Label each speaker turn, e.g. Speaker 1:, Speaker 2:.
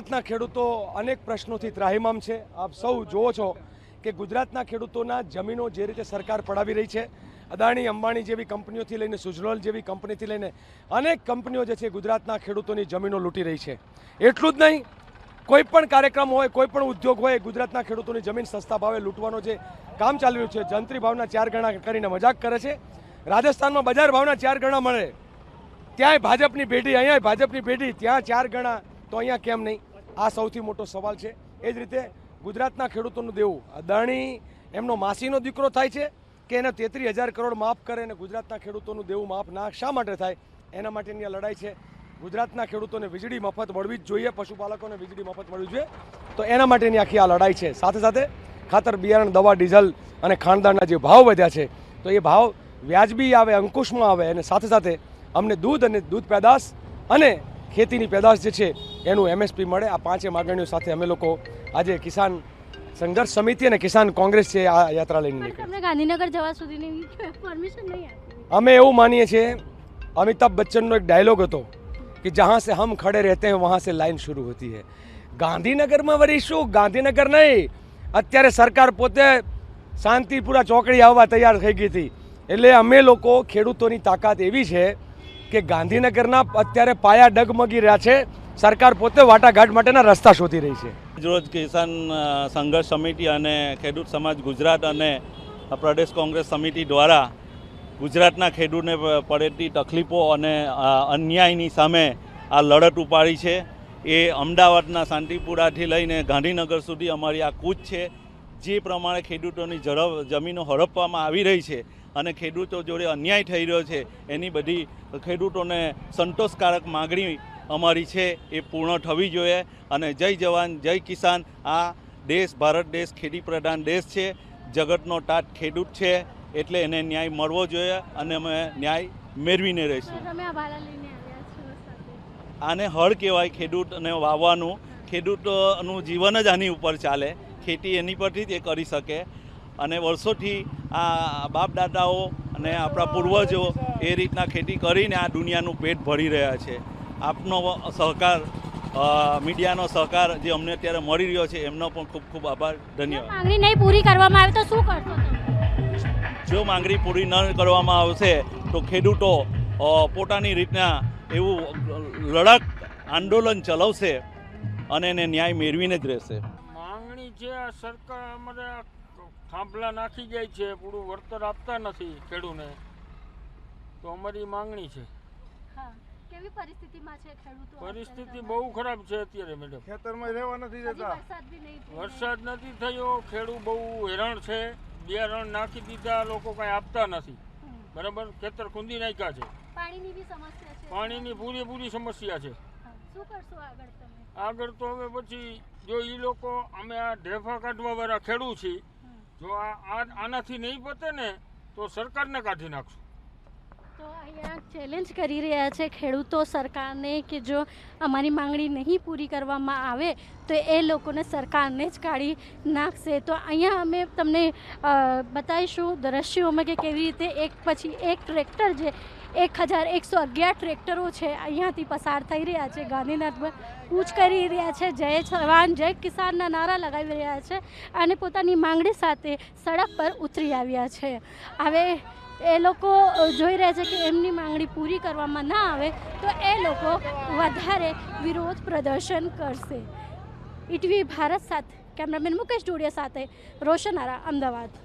Speaker 1: ગુજરાતના ખેડૂતો અનેક પ્રશ્નોથી ત્રાહિમામ છે। આપ સૌ જુઓ છો કે ગુજરાતના ખેડૂતોના જમીનો જે રીતે સરકાર પડાવી રહી છે, અદાણી અંબાણી જેવી કંપનીઓથી લઈને સુઝલોન જેવી કંપનીથી લઈને અનેક કંપનીઓ જે છે ગુજરાતના ખેડૂતોની જમીનો લૂંટી રહી છે। એટલું જ નહીં, કોઈ પણ કાર્યક્રમ હોય, કોઈ પણ ઉદ્યોગ હોય, ગુજરાતના ખેડૂતોની જમીન સસ્તા ભાવે લૂંટવાનો જે કામ ચાલી રહ્યું છે, જંત્રી ભાવના 4 ગણા કરીને મજાક કરે છે। રાજસ્થાનમાં બજાર ભાવના 4 ગણા મળે, ત્યાંય ભાજપની પેઢી, અહીંયા ભાજપની પેઢી, ત્યાં 4 ગણા, તો અહીંયા કેમ નહીં? આ સૌથી મોટો સવાલ છે। એ જ રીતે ગુજરાતના ખેડૂતોનું દેવું, અદાણી એમનો માસીનો દીકરો થાય છે કે એને 33,000 કરોડ માફ કરે અને ગુજરાતના ખેડૂતોનું દેવું માફ ના શા માટે થાય? એના માટેની આ લડાઈ છે। ગુજરાતના ખેડૂતોને વીજળી મફત મળવી જ જોઈએ, પશુપાલકોને વીજળી મફત મળવી જોઈએ, તો એના માટેની આખી આ લડાઈ છે। સાથે સાથે ખાતર, બિયારણ, દવા, ડીઝલ અને ખાંડદાળના જે ભાવ વધ્યા છે, તો એ ભાવ વ્યાજબી આવે, અંકુશમાં આવે, અને સાથે સાથે અમને દૂધ અને દૂધ પેદાશ અને ખેતીની પેદાશ જે છે એનું MSP મળે। આ 5 માગણીઓ સાથે અમે લોકો આજે કિસાન સંઘર્ષ સમિતિ અને કિસાન કોંગ્રેસ છે આ યાત્રા લઈને નીકળી।
Speaker 2: ગાંધીનગર જવા સુધીની પરમિશન નહીં આપી।
Speaker 1: અમે એવું માનીએ છીએ, અમિતાભ બચ્ચનનો એક ડાયલોગ હતો કે જહાં સે હમ ખડે રહેતે हैं वहाँ से लाइन शुरू होती है। ગાંધીનગરમાં વળી શું, ગાંધીનગર નહીં, અત્યારે સરકાર પોતે શાંતિપુરા ચોકડી આવવા તૈયાર થઈ ગઈ હતી। એટલે અમે લોકો ખેડૂતોની તાકાત એવી છે કે ગાંધીનગરના અત્યારે પાયા ડગમગી રહ્યા છે, સરકાર પોતે વાટાઘાટ માટેના રસ્તા શોધી રહી છે।
Speaker 3: રોજ કિસાન સંઘર્ષ સમિતિ અને ખેડૂત સમાજ ગુજરાત અને પ્રદેશ કોંગ્રેસ સમિતિ દ્વારા ગુજરાતના ખેડૂતને પડતી તકલીફો અને અન્યાયની સામે આ લડત ઉપાડી છે। એ અમદાવાદના શાંતિપુરાથી લઈને ગાંધીનગર સુધી અમારી આ કૂચ છે। જે પ્રમાણે ખેડૂતોની જમીનો હડપવામાં આવી રહી છે અને ખેડૂતો જોડે અન્યાય થઈ રહ્યો છે, એની બધી ખેડૂતોને સંતોષકારક માગણી અમારી છે એ પૂર્ણ થવી જોઈએ। અને જય જવાન જય કિસાન, આ દેશ, ભારત દેશ ખેતી પ્રધાન દેશ છે, જગતનો તાત ખેડૂત છે, એટલે એને ન્યાય મળવો જોઈએ અને અમે ન્યાય મેળવીને રહીશું। આને હળ કહેવાય, ખેડૂતને વાવવાનું, ખેડૂતોનું જીવન જ આની ઉપર ચાલે, ખેતી એની પરથી જ એ કરી શકે। અને વર્ષોથી આ બાપ દાદાઓ અને આપણા પૂર્વજો એ રીતના ખેતી કરીને આ દુનિયાનું પેટ ભરી રહ્યા છે। આપનો સહકાર, મીડિયાનો સહકાર જે અમને અત્યારે મળી રહ્યો છે, એમનો પણ ખૂબ ખૂબ આભાર, ધન્યવાદ।
Speaker 2: માંગણી નહીં પૂરી કરવામાં આવે તો શું કરશો?
Speaker 3: જો માંગણી પૂરી ન કરવામાં આવશે તો ખેડૂતો પોતાની રીતના એવું લડત આંદોલન ચલાવશે અને એને ન્યાય મેળવીને જ રહેશે।
Speaker 4: માંગણી છે, સરકાર અમારે થાંભલા નાખી જાય છે, પૂરું વળતર આપતા નથી ખેડૂને, તો અમારી માંગણી છે।
Speaker 2: કેવી પરિસ્થિતિમાં છે ખેડૂતો?
Speaker 4: પરિસ્થિતિ બહુ ખરાબ છે અત્યારે મેડમ,
Speaker 5: ખેતરમાં રહેવા નથી દેતા,
Speaker 4: વરસાદ નથી થયો, ખેડૂત બહુ હેરાન છે, બિયારણ નાખી દીધા, લોકો કાંઈ આપતા નથી, બરાબર, ખેતર ખૂંદી નાખ્યા છે,
Speaker 2: પાણીની બી સમસ્યા છે,
Speaker 4: પાણીની પૂરેપૂરી સમસ્યા છે।
Speaker 2: શું કરશો આગળ તમે?
Speaker 4: આગળ તો હવે પછી જો એ લોકો, અમે આ ઢેફા કાઢવા વાળા ખેડૂત છીએ, જો આનાથી નહીં પતે ને તો સરકારને કાઢી નાખશું।
Speaker 2: તો અહીંયા ચેલેન્જ કરી રહ્યા છે ખેડૂતો સરકારને કે જો અમારી માંગણી નહીં પૂરી કરવામાં આવે તો એ લોકોને સરકારને જ કાઢી નાખશે। તો અહીંયા અમે તમને બતાવીશું દ્રશ્યોમાં કે કેવી રીતે એક પછી એક ટ્રેક્ટર, જે 1111 ટ્રેક્ટરો છે અહીંયાથી પસાર થઈ રહ્યા છે, ગાંધીનગરમાં કૂચ કરી રહ્યા છે, જય જવાન જય કિસાનના નારા લગાવી રહ્યા છે અને પોતાની માંગણી સાથે સડક પર ઉતરી આવ્યા છે। હવે એ લોકો જોઈ રહ્યા છે કે એમની માંગણી પૂરી કરવામાં ના આવે તો એ લોકો વધારે વિરોધ પ્રદર્શન કરશે। ETV ભારત સાથે કેમેરામેન મુકેશ ડોડિયા સાથે રોશન આરા, અમદાવાદ।